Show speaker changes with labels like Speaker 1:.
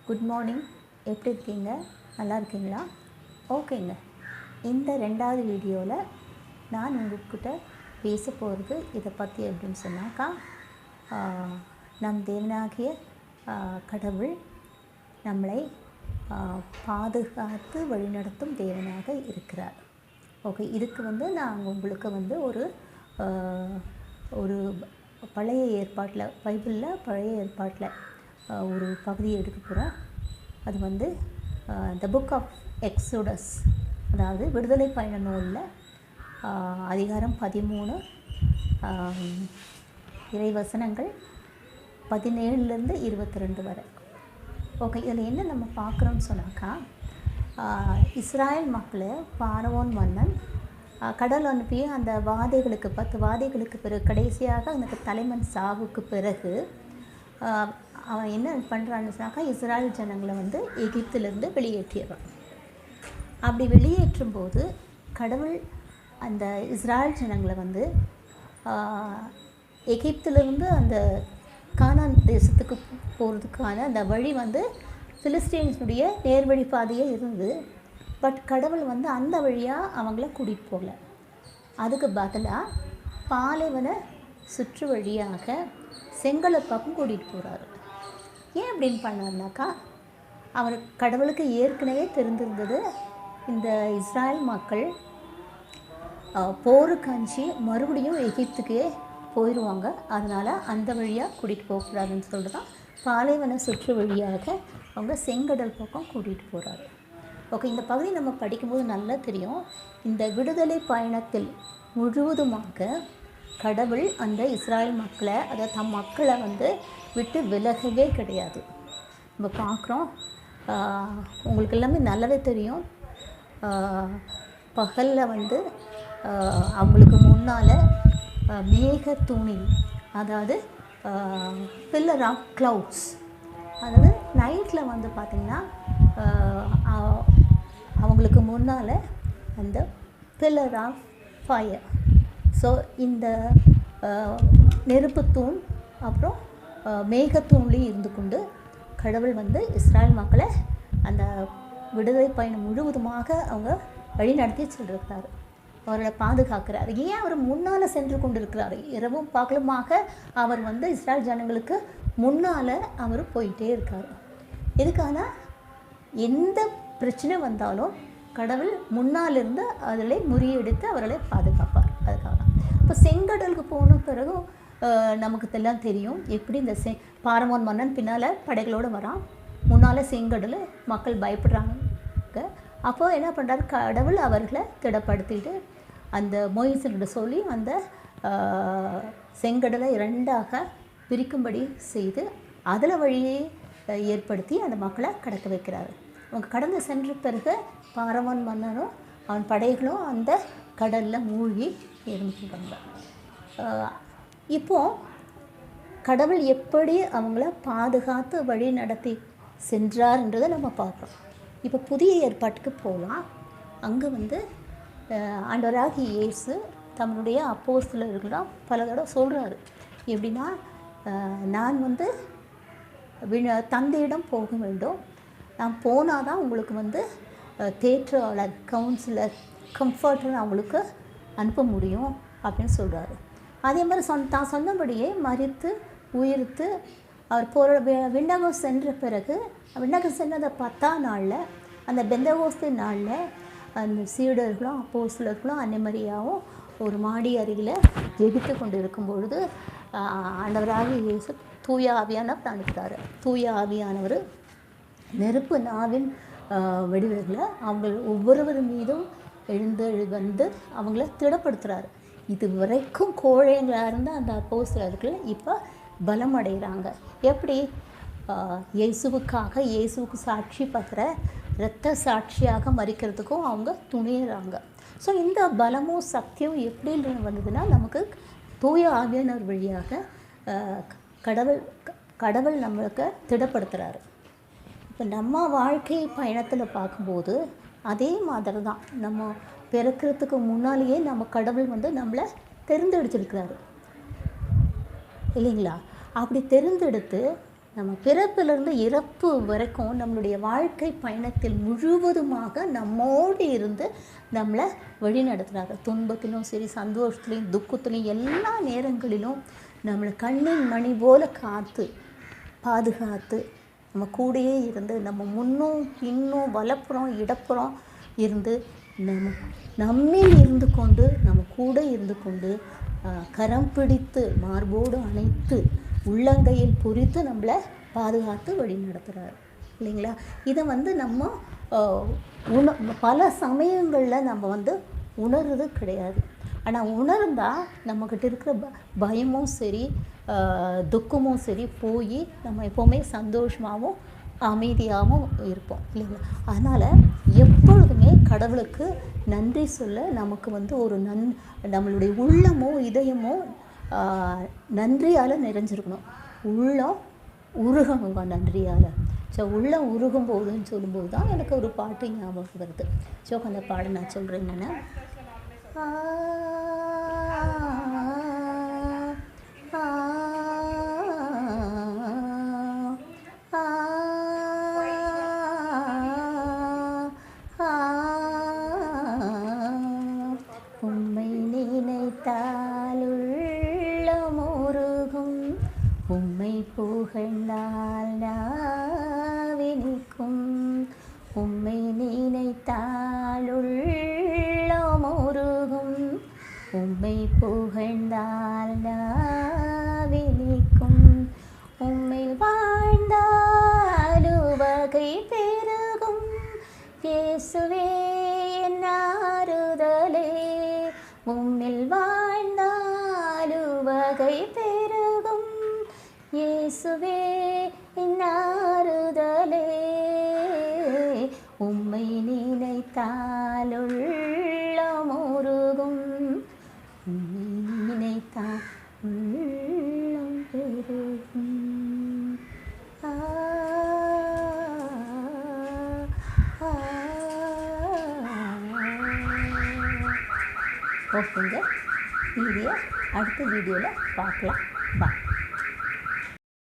Speaker 1: Good morning. எப்படி இருக்கீங்க? நல்லா இருக்கீங்களா? ஓகேங்க. இந்த 2வது வீடியோவில் நான் உங்கள்கிட்ட பேச போகிறது இதை பற்றி அப்படின்னு சொன்னாக்கா, நம் தேவனாகிய கடவுள் நம்மளை பாதுகாத்து வழிநடத்தும் தேவனாக இருக்கிறார். ஓகே, இதுக்கு நான் உங்களுக்கு ஒரு பழைய ஏற்பாட்டில், பைபிளில் பழைய ஏற்பாட்டில் ஒரு பகுதியை எடுக்க போகிறோம். அது த புக் ஆஃப் எக்ஸோடஸ், அதாவது விடுதலை பயண நூலில் அதிகாரம் 13 இறைவசனங்கள் 17லேருந்து 22 வரை. ஓகே, இதில் என்ன நம்ம பார்க்குறோம்னு சொன்னாக்கா, இஸ்ராயல் மக்களை பார்வோன் மன்னன் கடல் அனுப்பி அந்த 10 வாதைகளுக்கு பிறகு, கடைசியாக அந்த தலைமன் சாவுக்கு பிறகு அவன் என்ன பண்ணுறான்னு சொன்னாக்கா, இஸ்ராயல் ஜனங்களை எகிப்திலிருந்து வெளியேற்றிடுறான். அப்படி வெளியேற்றும்போது கடவுள் அந்த இஸ்ராயல் ஜனங்களை எகிப்திலிருந்து அந்த கானான் தேசத்துக்கு போகிறதுக்கான அந்த வழி பிலிஸ்டீன்ஸுடைய நேர்வழி பாதையே இருந்து, பட் கடவுள் அந்த வழியாக அவங்கள கூட்டிகிட்டு போகல. அதுக்கு பதிலாக பாலைவன சுற்று வழியாக செங்கடல் பக்கம் கூட்டிகிட்டு போகிறாரு. ஏன் அப்படின்னு பண்ணார்னாக்கா, கடவுளுக்கு ஏற்கனவே தெரிந்திருந்தது, இந்த இஸ்ராயல் மக்கள் போருக்கு அஞ்சி மறுபடியும் எகிப்துக்கே போயிடுவாங்க, அதனால் அந்த வழியாக கூட்டிகிட்டு போகக்கூடாதுன்னு சொல்லிட்டு தான் பாலைவன சுற்று வழியாக அவங்க செங்கடல் பக்கம் கூட்டிகிட்டு போகிறாரு. ஓகே, இந்த பகுதி நம்ம படிக்கும்போது நல்லா தெரியும். இந்த விடுதலை பயணத்தில் முழுவதுமாக கடவுள் அந்த இஸ்ராயல் மக்களை, அதாவது தம் மக்களை விட்டு விலகவே கிடையாது. நம்ம பார்க்குறோம், உங்களுக்கு எல்லாமே நல்லாவே தெரியும். பகலில் அவங்களுக்கு முன்னால் மேகத்தூணில், அதாவது பில்லர் ஆஃப் க்ளவுட்ஸ், அதாவது நைட்டில் பார்த்திங்கன்னா அவங்களுக்கு முன்னால் அந்த பில்லர் ஆஃப் ஃபயர். ஸோ இந்த நெருப்புத்தூண் அப்புறம் மேகத்தூண்லேயும் இருந்து கொண்டு கடவுள் இஸ்ராயல் மக்களை அந்த விடுதலை பயணம் முழுவதுமாக அவங்க வழி நடத்தி சென்றிருக்கிறார். அவரை பாதுகாக்கிறார். ஏன் அவர் முன்னால் சென்று கொண்டு இருக்கிறார்? இரவும் பகலுமாக அவர் இஸ்ராயல் ஜனங்களுக்கு முன்னால் அவர் போயிட்டே இருக்கார். எதுக்கான எந்த பிரச்சனை வந்தாலும் கடவுள் முன்னால் இருந்து அதில் முறியெடுத்து அவர்களை பாதுகாப்பார். அதுக்காக இப்போ செங்கடலுக்கு போன பிறகும் நமக்கு எல்லாம் தெரியும், எப்படி இந்த பார்வோன் மன்னன் பின்னால் படைகளோடு வரான், முன்னால் செங்கடல், மக்கள் பயப்படுறாங்க. அப்போ என்ன பண்ணுறாரு, கடவுள் அவர்களை திடப்படுத்திட்டு அந்த மோயிசன்கிட்ட சொல்லி அந்த செங்கடலை 2ஆக பிரிக்கும்படி செய்து அதில் வழியை ஏற்படுத்தி அந்த மக்களை கடக்க வைக்கிறாரு. அவங்க கடந்து சென்ற பிறகு பார்வோன் மன்னனும் அவன் படைகளும் அந்த கடலில் மூழ்கி இறந்துட்டாங்க. இப்போது கடவுள் எப்படி அவங்கள பாதுகாத்து வழி நடத்தி சென்றார்ன்றதை நம்ம பார்க்குறோம். இப்போ புதிய ஏற்பாட்டுக்கு போகலாம். அங்கே ஆண்டவராகிய இயேசு தம்முடைய அப்போஸ்தலர்களாம் பல தடவை சொல்கிறாரு. எப்படின்னா, நான் தந்தையிடம் போக வேண்டும், நான் போனால் தான் உங்களுக்கு தேற்றவாளர், கவுன்சிலர், கம்ஃபர்டர் அவங்களுக்கு அனுப்ப முடியும் அப்படின்னு சொல்கிறாரு. அதே மாதிரி தான் சொன்னபடியே மரித்து உயிர்த்து அவர் போகிற விண்ணகம் சென்ற பிறகு, விண்ணகம் சென்ற 10ஆம் நாளில், அந்த பெந்தகோஸ்து நாளில் அந்த சீடர்களும் அப்போஸ்தலர்களும் அன்னைமரியாவும் ஒரு மாடி அருகில் ஜெபித்து கொண்டு இருக்கும் பொழுது ஆண்டவராகிய இயேசு தூய ஆவியானவர் அனுப்புகிறார். தூய ஆவியானவர் நெருப்பு நாவின் வடிவத்தில் அவங்க ஒவ்வொருவர் மீதும் எழுந்து அவங்கள திடப்படுத்துகிறாரு. இது வரைக்கும் கோழைங்களாக இருந்த அந்த அப்போஸ்தலர்கள் இப்போ பலம் அடைகிறாங்க. எப்படி? இயேசுவுக்கு சாட்சி பகிர, இரத்த சாட்சியாக மறிக்கிறதுக்கும் அவங்க துணிகிறாங்க. ஸோ இந்த பலமும் சக்தியும் எப்படி வந்ததுன்னா, நமக்கு தூய ஆவியானவர் வழியாக கடவுள் நம்மளுக்கு திடப்படுத்துகிறாரு. இப்போ நம்ம வாழ்க்கை பயணத்தில் பார்க்கும்போது அதே மாதிரி தான். நம்ம பிறக்கிறதுக்கு முன்னாலேயே நம்ம கடவுள் நம்மளை தெரிந்தெடுத்திருக்கிறாரு இல்லைங்களா? அப்படி தெரிந்தெடுத்து நம்ம பிறப்பிலிருந்து இறப்பு வரைக்கும் நம்மளுடைய வாழ்க்கை பயணத்தில் முழுவதுமாக நம்மோடு இருந்து நம்மளை வழி நடத்துகிறாரு. துன்பத்திலும் சரி, சந்தோஷத்துலேயும் துக்கத்துலேயும் எல்லா நேரங்களிலும் நம்மளை கண்ணின் மணி போல காத்து பாதுகாத்து நம்ம கூடயே இருந்து நம்ம முன்னும் பின்னும் வலப்புறம் இடப்புறம் இருந்து நம்மில் இருந்து கொண்டு நம்ம கூட இருந்து கொண்டு கரம் பிடித்து மார்போடு அணைத்து உள்ளங்கையில் பொறித்து நம்மளை பாதுகாத்து வழி நடத்துகிறார் இல்லைங்களா. இதை நம்ம பல சமயங்களில் நம்ம உணர்றது கிடையாது. ஆனால் உணர்ந்தால் நம்மக்கிட்ட இருக்கிற பயமும் சரி துக்கமும் சரி போய் நம்ம எப்போவுமே சந்தோஷமாகவும் அமைதியாகவும் இருப்போம் இல்லைங்களா. அதனால் எப்பொழுதுமே கடவுளுக்கு நன்றி சொல்ல நமக்கு ஒரு நம்மளுடைய உள்ளமோ இதயமோ நன்றியால் நிறைஞ்சிருக்கணும். உள்ளம் உருகணுங்க நன்றியால். ஸோ உள்ளம் உருகும் போதுன்னு சொல்லும்போது தான் எனக்கு ஒரு பாட்டு ஞாபகம் வருது. ஸோ அந்த பாடம் நான் சொல்கிறேன். என்னென்னா உம்மை நினைத்தால் உள்ளம் உருகும், உம்மை புகழ்ந்தால் நாவினிக்கும். உம்மை நினைத்தால் உள்ளம் உருகும், உம்மை புகழ்ந்தால் நாவினிக்கும். உம்மை வாழ்ந்தால் உவகை பெருகும், இயேசுவே என் ஆறுதலே. உம்மில் வாழ்ந்தால் உவகை பெருகும், இயேசுவே என் ஆறுதலே. உம்மை நினைத்தால் உள்ளம் உருகும், உம்மை நினைத்தால் உள்ளம் பெருகும். ஓகேங்க, அடுத்த வீடியோவில் பார்க்கலாம். பாய்.